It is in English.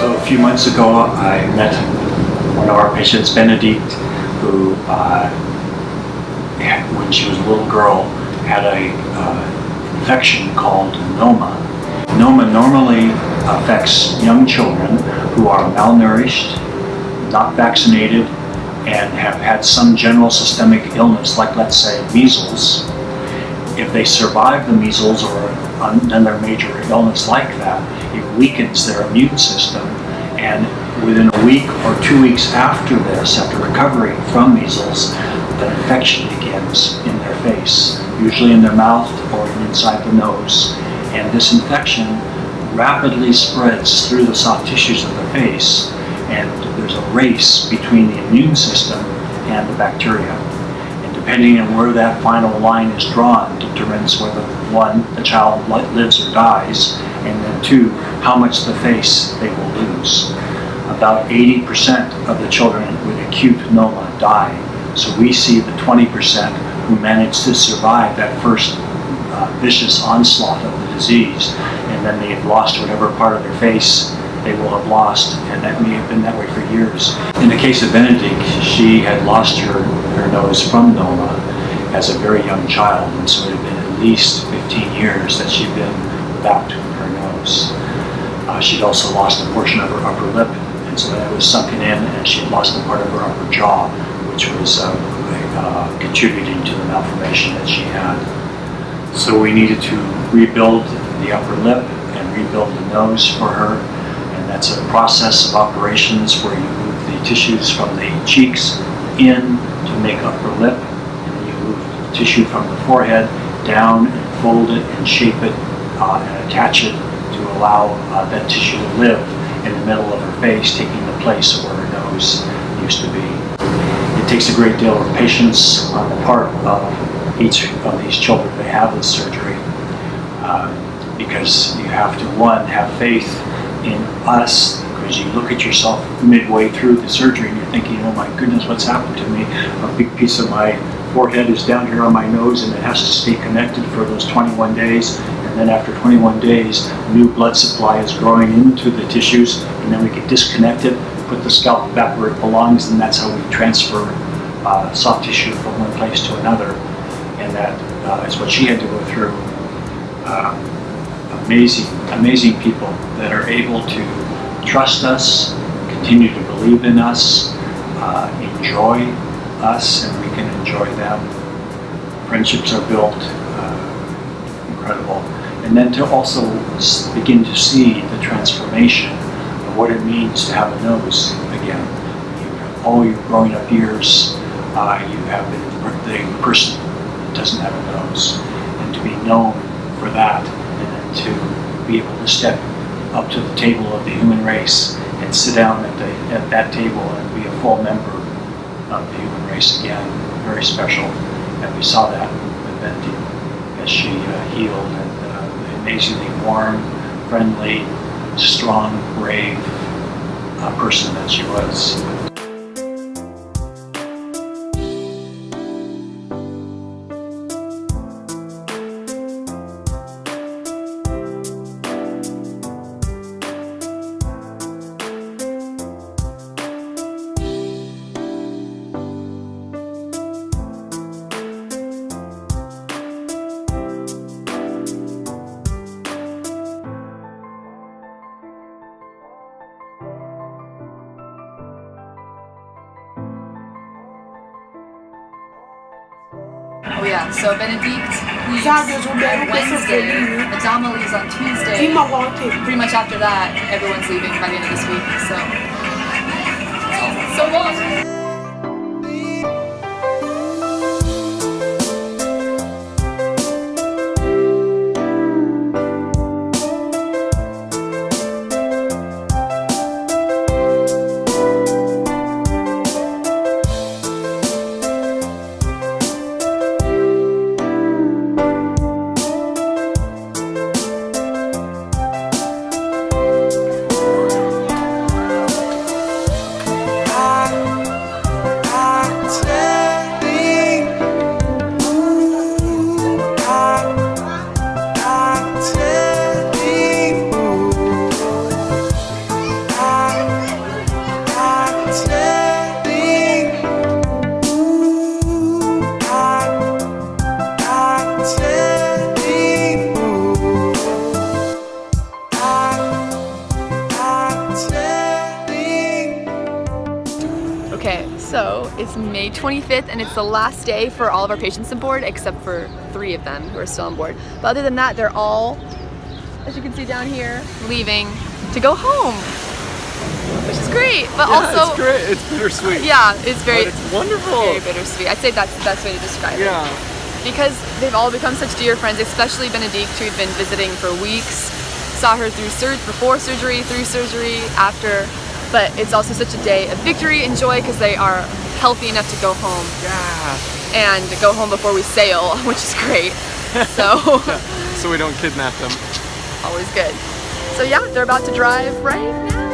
So a few months ago, I met one of our patients, Benedicte, who, when she was a little girl, had a infection called Noma. Noma normally affects young children who are malnourished, not vaccinated, and have had some general systemic illness, like let's say measles. If they survive the measles or another major illness like that, it weakens their immune system, and within a week or 2 weeks after this, after recovering from measles, the infection begins in their face, usually in their mouth or inside the nose. And this infection rapidly spreads through the soft tissues of the face, and there's a race between the immune system and the bacteria. And depending on where that final line is drawn determines whether, one, the child lives or dies, and then two, how much the face they will lose. About 80% of the children with acute Noma die. So we see the 20% who manage to survive that first vicious onslaught of the disease, and then they've lost whatever part of their face they will have lost, and that may have been that way for years. In the case of Benedicte, she had lost her nose from Noma as a very young child, and so it had been at least 15 years that she'd been without her nose. She'd also lost a portion of her upper lip, and so that was sunken in, and she'd lost a part of her upper jaw, which was contributing to the malformation that she had. So we needed to rebuild the upper lip and rebuild the nose for her, and that's a process of operations where you move the tissues from the cheeks in to make upper lip, and then you move the tissue from the forehead down and fold it and shape it and attach it to allow that tissue to live in the middle of her face, taking the place of where her nose used to be. It takes a great deal of patience on the part of each of these children that have this surgery, because you have to, one, have faith in us, because you look at yourself midway through the surgery and you're thinking, oh my goodness, what's happened to me? A big piece of my forehead is down here on my nose, and it has to stay connected for those 21 days. And then after 21 days, new blood supply is growing into the tissues, and then we can disconnect it, put the scalp back where it belongs, and that's how we transfer soft tissue from one place to another. And that is what she had to go through. Amazing people that are able to trust us, continue to believe in us, enjoy us, and we can enjoy them. Friendships are built, incredible. And then to also begin to see the transformation of what it means to have a nose again. All your growing up years, you have been the person that doesn't have a nose. And to be known for that, and then to be able to step up to the table of the human race and sit down at that table and be a full member of the human race again, very special. And we saw that with Benedicte as she healed, and the amazingly warm, friendly, strong, brave person that she was. Oh yeah, so Benedicte leaves on Wednesday, Adama leaves on Tuesday. Pretty much after that, everyone's leaving by the end of this week, so long! is May 25th, and it's the last day for all of our patients on board, except for 3 of them who are still on board. But other than that, they're all, as you can see down here, leaving to go home, which is great. But Yeah, also, it's great. It's bittersweet. yeah, it's very, But it's wonderful. very bittersweet. I'd say that's the best way to describe it. Yeah. Because they've all become such dear friends, especially Benedicte, who'd been visiting for weeks. Saw her through before surgery, through surgery, after. But it's also such a day of victory and joy because they are healthy enough to go home. Yeah. And go home before we sail, which is great. So, So we don't kidnap them. always good. So yeah, they're about to drive right now.